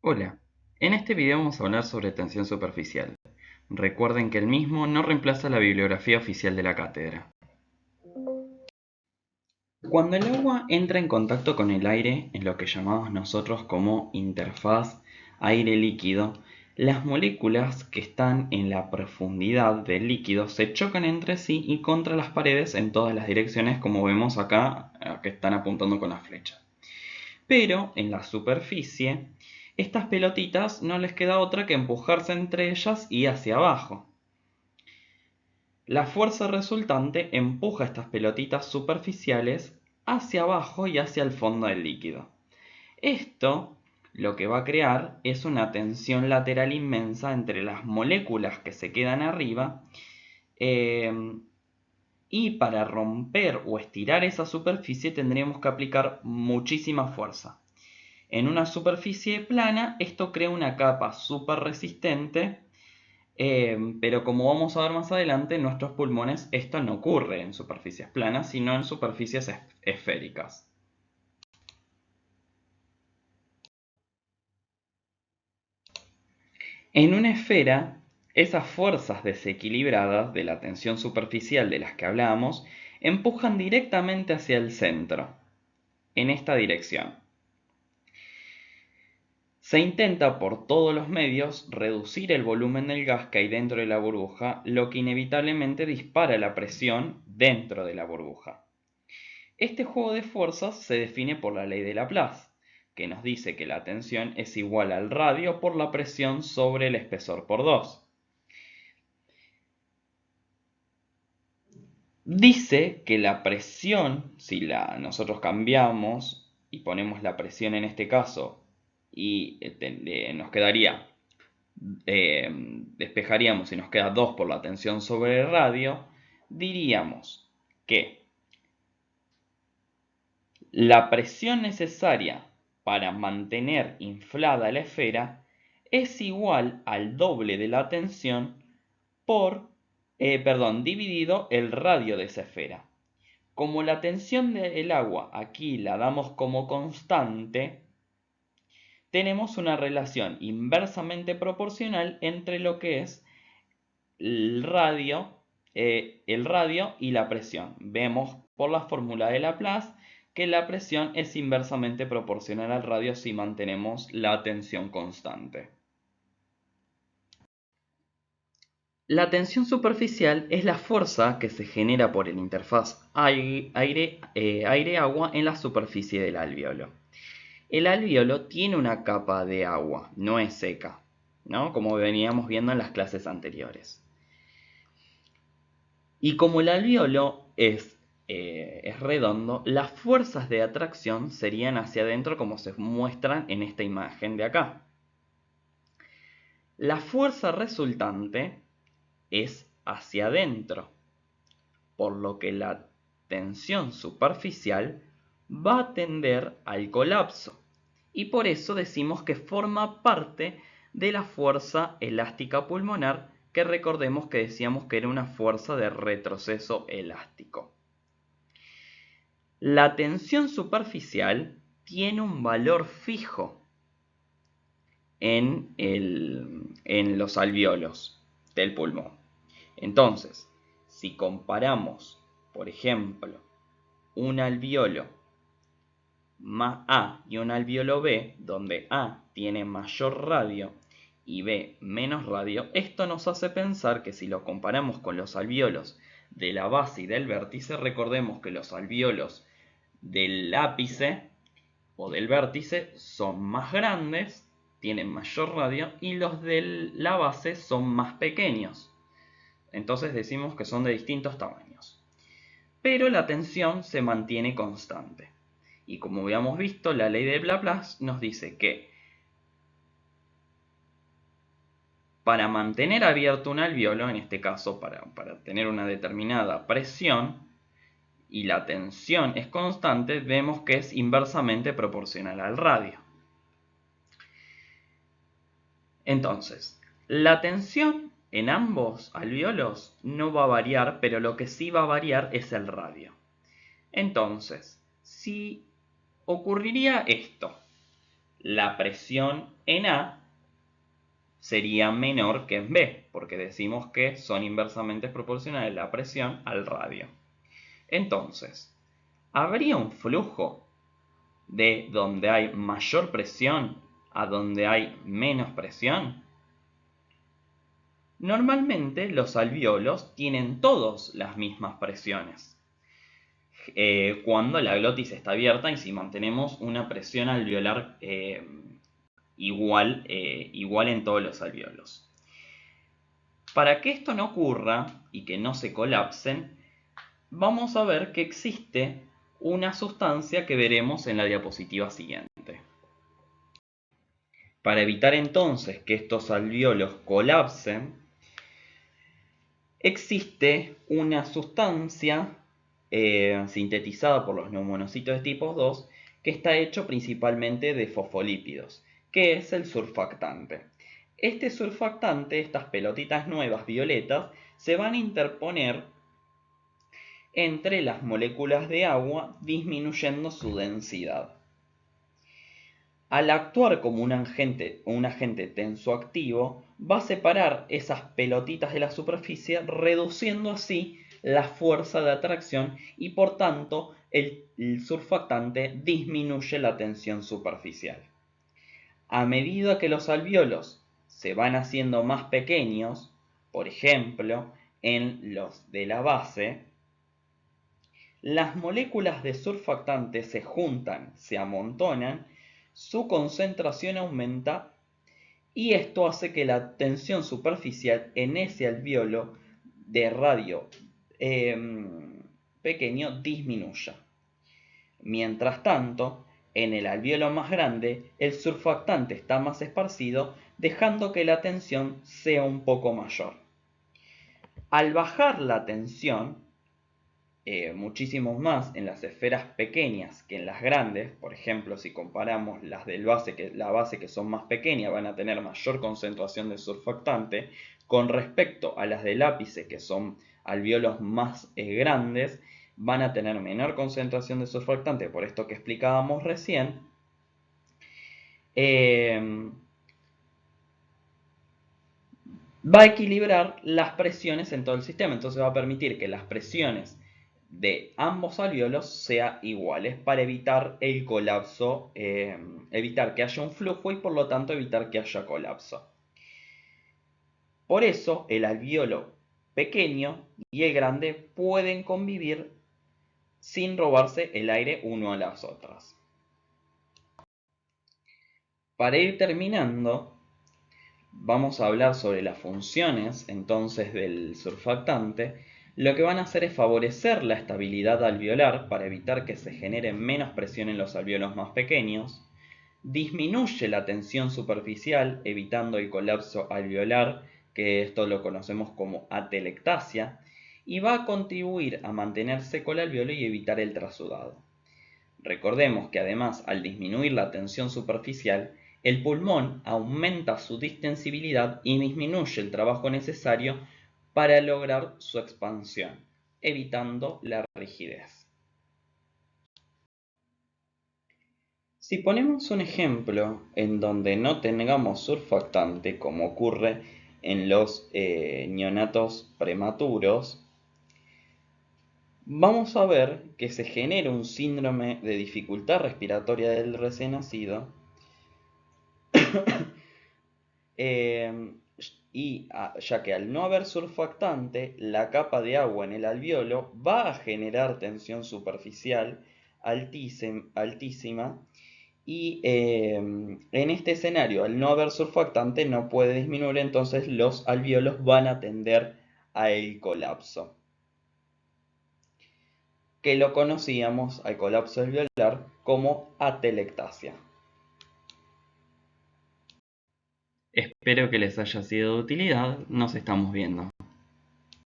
Hola, en este video vamos a hablar sobre tensión superficial. Recuerden que el mismo no reemplaza la bibliografía oficial de la cátedra. Cuando el agua entra en contacto con el aire, en lo que llamamos nosotros como interfaz aire-líquido, las moléculas que están en la profundidad del líquido se chocan entre sí y contra las paredes en todas las direcciones, como vemos acá, que están apuntando con la flecha. Pero en la superficie, estas pelotitas no les queda otra que empujarse entre ellas y hacia abajo. La fuerza resultante empuja estas pelotitas superficiales hacia abajo y hacia el fondo del líquido. Esto lo que va a crear es una tensión lateral inmensa entre las moléculas que se quedan arriba, eh, y para romper o estirar esa superficie tendríamos que aplicar muchísima fuerza. En una superficie plana esto crea una capa súper resistente, pero como vamos a ver más adelante, en nuestros pulmones esto no ocurre en superficies planas, sino en superficies esféricas. En una esfera, esas fuerzas desequilibradas de la tensión superficial de las que hablábamos empujan directamente hacia el centro, en esta dirección. Se intenta por todos los medios reducir el volumen del gas que hay dentro de la burbuja, lo que inevitablemente dispara la presión dentro de la burbuja. Este juego de fuerzas se define por la ley de Laplace, que nos dice que la tensión es igual al radio por la presión sobre el espesor por 2. Dice que la presión, si nosotros cambiamos y ponemos la presión en este caso, y nos quedaría, despejaríamos y nos queda 2 por la tensión sobre el radio, diríamos que la presión necesaria para mantener inflada la esfera es igual al doble de la tensión dividido el radio de esa esfera. Como la tensión del agua aquí la damos como constante, tenemos una relación inversamente proporcional entre lo que es el radio, y la presión. Vemos por la fórmula de Laplace que la presión es inversamente proporcional al radio si mantenemos la tensión constante. La tensión superficial es la fuerza que se genera por el interfaz aire-agua en la superficie del alvéolo. El alvéolo tiene una capa de agua, no es seca, ¿no? Como veníamos viendo en las clases anteriores. Y como el alvéolo es redondo, las fuerzas de atracción serían hacia adentro como se muestran en esta imagen de acá. La fuerza resultante es hacia adentro, por lo que la tensión superficial va a tender al colapso. Y por eso decimos que forma parte de la fuerza elástica pulmonar, que recordemos que decíamos que era una fuerza de retroceso elástico. La tensión superficial tiene un valor fijo en los alvéolos del pulmón. Entonces, si comparamos, por ejemplo, un alvéolo más A y un alvéolo B, donde A tiene mayor radio y B menos radio, esto nos hace pensar que si lo comparamos con los alvéolos de la base y del vértice, recordemos que los alvéolos del ápice o del vértice son más grandes, tienen mayor radio, y los de la base son más pequeños. Entonces decimos que son de distintos tamaños. Pero la tensión se mantiene constante. Y como habíamos visto, la ley de Laplace nos dice que para mantener abierto un alvéolo, en este caso para tener una determinada presión, y la tensión es constante, vemos que es inversamente proporcional al radio. Entonces, la tensión en ambos alvéolos no va a variar, pero lo que sí va a variar es el radio. Entonces, si ocurriría esto, la presión en A sería menor que en B, porque decimos que son inversamente proporcionales la presión al radio. Entonces, ¿habría un flujo de donde hay mayor presión a donde hay menos presión? Normalmente los alvéolos tienen todos las mismas presiones cuando la glotis está abierta y si mantenemos una presión alveolar igual en todos los alvéolos. Para que esto no ocurra y que no se colapsen, vamos a ver que existe una sustancia que veremos en la diapositiva siguiente. Para evitar entonces que estos alvéolos colapsen, existe una sustancia sintetizada por los neumonocitos de tipo 2 que está hecho principalmente de fosfolípidos, que es el surfactante. Este surfactante, estas pelotitas nuevas violetas, se van a interponer entre las moléculas de agua disminuyendo su densidad. Al actuar como un agente tensoactivo, va a separar esas pelotitas de la superficie, reduciendo así la fuerza de atracción y por tanto el surfactante disminuye la tensión superficial. A medida que los alvéolos se van haciendo más pequeños, por ejemplo, en los de la base, las moléculas de surfactante se juntan, se amontonan, su concentración aumenta y esto hace que la tensión superficial en ese alvéolo de radio pequeño disminuya. Mientras tanto, en el alvéolo más grande, el surfactante está más esparcido, dejando que la tensión sea un poco mayor. Al bajar la tensión, muchísimos más en las esferas pequeñas que en las grandes, por ejemplo, si comparamos las del la base que son más pequeñas van a tener mayor concentración de surfactante, con respecto a las del ápice que son alvéolos más grandes, van a tener menor concentración de surfactante, por esto que explicábamos recién. Va a equilibrar las presiones en todo el sistema, entonces va a permitir que las presiones de ambos alvéolos sean iguales para evitar el colapso, evitar que haya un flujo y por lo tanto evitar que haya colapso. Por eso el alvéolo pequeño y el grande pueden convivir sin robarse el aire uno a las otras. Para ir terminando, vamos a hablar sobre las funciones entonces del surfactante. Lo que van a hacer es favorecer la estabilidad alveolar para evitar que se genere menos presión en los alvéolos más pequeños, disminuye la tensión superficial evitando el colapso alveolar, que esto lo conocemos como atelectasia, y va a contribuir a mantener seco el alvéolo y evitar el trasudado. Recordemos que además al disminuir la tensión superficial, el pulmón aumenta su distensibilidad y disminuye el trabajo necesario para lograr su expansión, evitando la rigidez. Si ponemos un ejemplo en donde no tengamos surfactante, como ocurre en los neonatos prematuros, vamos a ver que se genera un síndrome de dificultad respiratoria del recién nacido ya que al no haber surfactante, la capa de agua en el alvéolo va a generar tensión superficial altísima y en este escenario, al no haber surfactante, no puede disminuir, entonces los alvéolos van a tender al colapso, que lo conocíamos al colapso alveolar como atelectasia. Espero que les haya sido de utilidad. Nos estamos viendo.